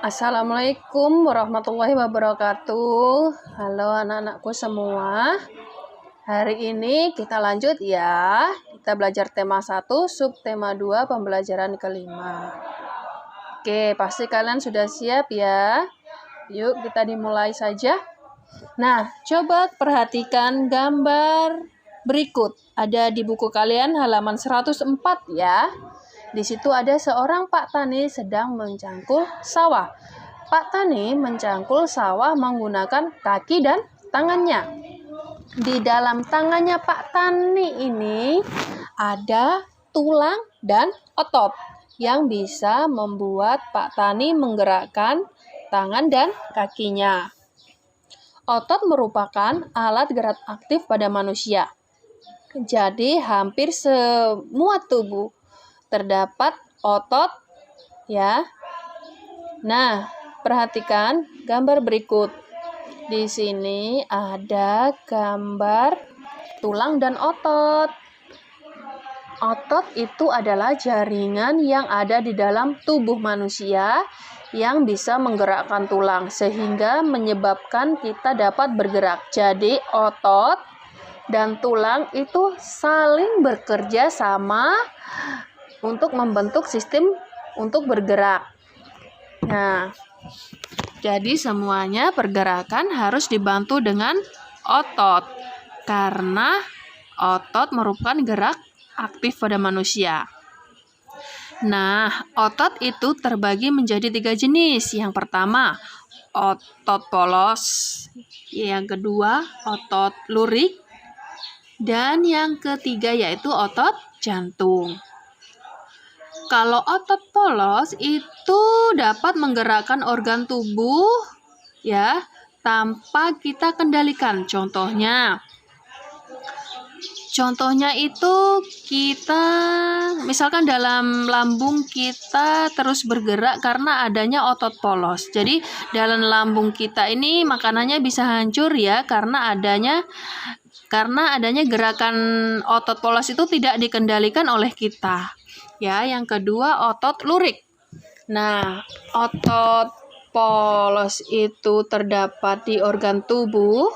Assalamualaikum warahmatullahi wabarakatuh. Halo anak-anakku semua. Hari ini kita lanjut ya. Kita belajar tema 1, subtema 2, pembelajaran kelima. Oke, pasti kalian sudah siap ya. Yuk kita dimulai saja. Nah, coba perhatikan gambar berikut. Ada di buku kalian halaman 104 ya. Di situ ada seorang Pak Tani sedang mencangkul sawah. Pak Tani mencangkul sawah menggunakan kaki dan tangannya. Di dalam tangannya Pak Tani ini ada tulang dan otot yang bisa membuat Pak Tani menggerakkan tangan dan kakinya. Otot merupakan alat gerak aktif pada manusia. Jadi hampir semua tubuh terdapat otot ya. Nah, perhatikan gambar berikut. Di sini ada gambar tulang dan otot. Otot itu adalah jaringan yang ada di dalam tubuh manusia yang bisa menggerakkan tulang sehingga menyebabkan kita dapat bergerak. Jadi otot dan tulang itu saling bekerja sama untuk membentuk sistem untuk bergerak. Nah, jadi semuanya pergerakan harus dibantu dengan otot karena otot merupakan gerak aktif pada manusia. Nah, otot itu terbagi menjadi 3 jenis. Yang pertama, otot polos. Yang kedua, otot lurik. Dan yang ketiga yaitu otot jantung. Kalau otot polos itu dapat menggerakkan organ tubuh ya tanpa kita kendalikan. Contohnya itu kita misalkan dalam lambung kita terus bergerak karena adanya otot polos. Jadi dalam lambung kita ini makanannya bisa hancur ya karena adanya gerakan otot polos itu tidak dikendalikan oleh kita. Ya, yang kedua otot lurik. Nah, otot polos itu terdapat di organ tubuh,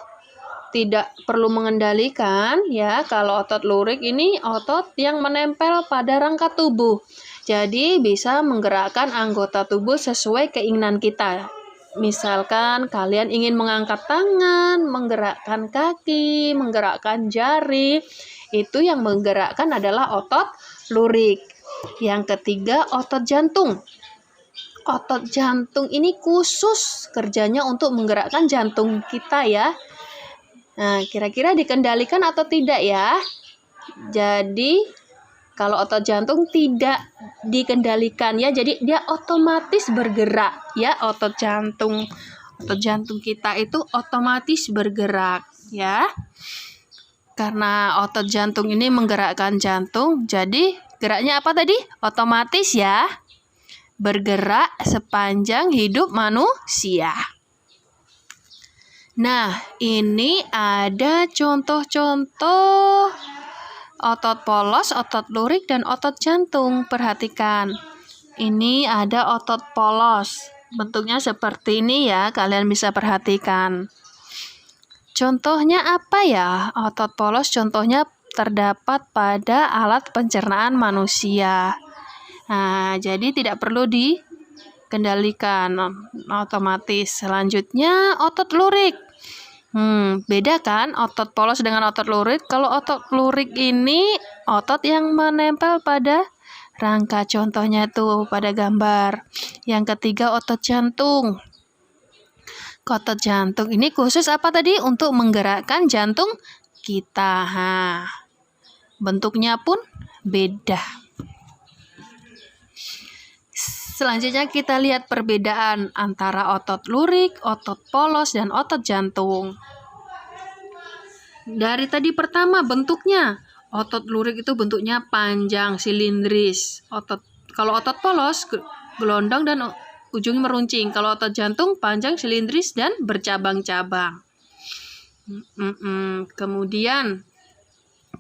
tidak perlu mengendalikan ya. Kalau otot lurik ini otot yang menempel pada rangka tubuh. Jadi bisa menggerakkan anggota tubuh sesuai keinginan kita. Misalkan kalian ingin mengangkat tangan, menggerakkan kaki, menggerakkan jari, itu yang menggerakkan adalah otot lurik. Yang ketiga, otot jantung. Otot jantung ini khusus kerjanya untuk menggerakkan jantung kita ya. Nah, kira-kira dikendalikan atau tidak ya? Jadi, kalau otot jantung tidak dikendalikan ya, jadi dia otomatis bergerak ya, otot jantung. Otot jantung kita itu otomatis bergerak ya. Karena otot jantung ini menggerakkan jantung, jadi geraknya apa tadi? Otomatis ya. Bergerak sepanjang hidup manusia. Nah, ini ada contoh-contoh otot polos, otot lurik, dan otot jantung. Perhatikan. Ini ada otot polos. Bentuknya seperti ini ya, kalian bisa perhatikan. Contohnya apa ya? Otot polos contohnya terdapat pada alat pencernaan manusia. Nah, jadi tidak perlu dikendalikan, otomatis. Selanjutnya otot lurik. Beda kan otot polos dengan otot lurik? Kalau otot lurik ini otot yang menempel pada rangka, contohnya tuh pada gambar. Yang ketiga otot jantung. Otot jantung ini khusus apa tadi? Untuk menggerakkan jantung kita. Bentuknya pun beda. Selanjutnya kita lihat perbedaan antara otot lurik, otot polos, dan otot jantung. Dari tadi pertama bentuknya, otot lurik itu bentuknya panjang, silindris. Kalau otot polos, gelondong dan ujungnya meruncing. Kalau otot jantung panjang, silindris, dan bercabang-cabang. Kemudian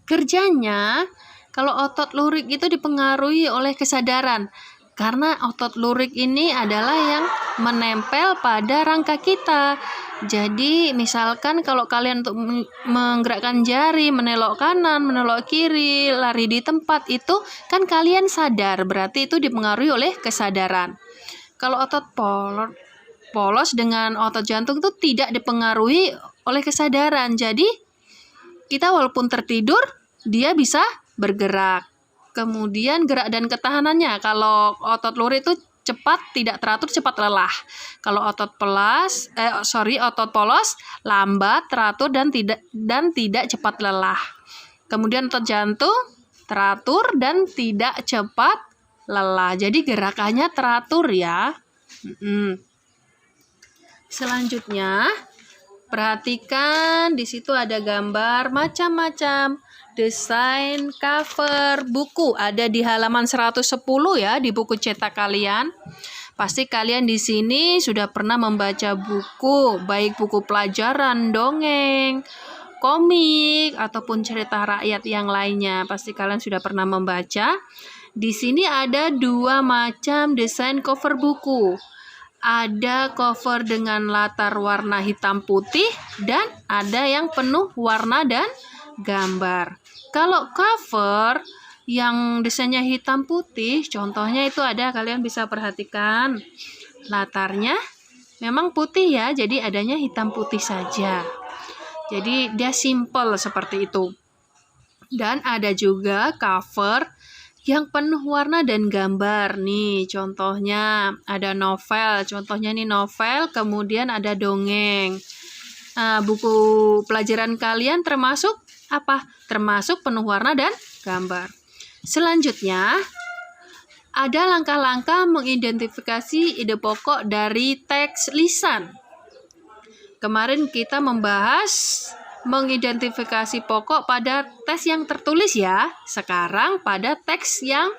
kerjanya, kalau otot lurik itu dipengaruhi oleh kesadaran. Karena otot lurik ini adalah yang menempel pada rangka kita. Jadi misalkan kalau kalian untuk menggerakkan jari, menelok kanan, menelok kiri, lari di tempat itu kan kalian sadar, berarti itu dipengaruhi oleh kesadaran. Kalau otot polos dengan otot jantung itu tidak dipengaruhi oleh kesadaran. Jadi kita walaupun tertidur, dia bisa bergerak. Kemudian gerak dan ketahanannya, kalau otot lurik itu cepat, tidak teratur, cepat lelah. Kalau otot polos lambat, teratur dan tidak cepat lelah. Kemudian otot jantung teratur dan tidak cepat lelah. Jadi gerakannya teratur ya. Selanjutnya, perhatikan di situ ada gambar macam-macam desain cover buku, ada di halaman 110 ya di buku cetak kalian. Pasti kalian di sini sudah pernah membaca buku, baik buku pelajaran, dongeng, komik ataupun cerita rakyat yang lainnya. Pasti kalian sudah pernah membaca. Di sini ada 2 macam desain cover buku. Ada cover dengan latar warna hitam putih dan ada yang penuh warna dan gambar. Kalau cover yang desainnya hitam putih, contohnya itu ada, kalian bisa perhatikan latarnya memang putih ya, jadi adanya hitam putih saja. Jadi dia simple seperti itu. Dan ada juga cover yang penuh warna dan gambar. Nih contohnya ada novel, kemudian ada dongeng. Nah, buku pelajaran kalian termasuk apa? Termasuk penuh warna dan gambar. Selanjutnya, ada langkah-langkah mengidentifikasi ide pokok dari teks lisan. Kemarin kita membahas mengidentifikasi pokok pada teks yang tertulis ya. Sekarang pada teks yang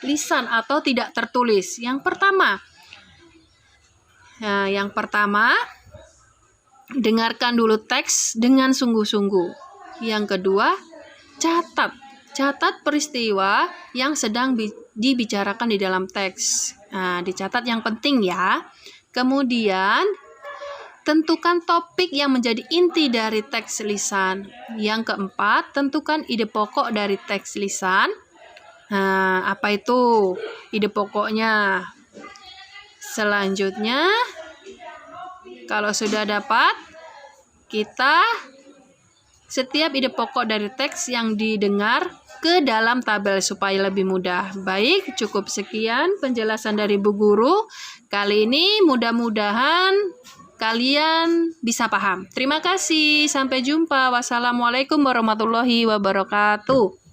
lisan atau tidak tertulis. Yang pertama, dengarkan dulu teks dengan sungguh-sungguh. Yang kedua, catat peristiwa yang sedang dibicarakan di dalam teks. Nah, dicatat yang penting ya. Kemudian, tentukan topik yang menjadi inti dari teks lisan. Yang keempat, tentukan ide pokok dari teks lisan. Nah, apa itu ide pokoknya? Selanjutnya, kalau sudah dapat, setiap ide pokok dari teks yang didengar ke dalam tabel supaya lebih mudah. Baik, cukup sekian penjelasan dari Bu Guru. Kali ini mudah-mudahan kalian bisa paham. Terima kasih, sampai jumpa. Wassalamualaikum warahmatullahi wabarakatuh.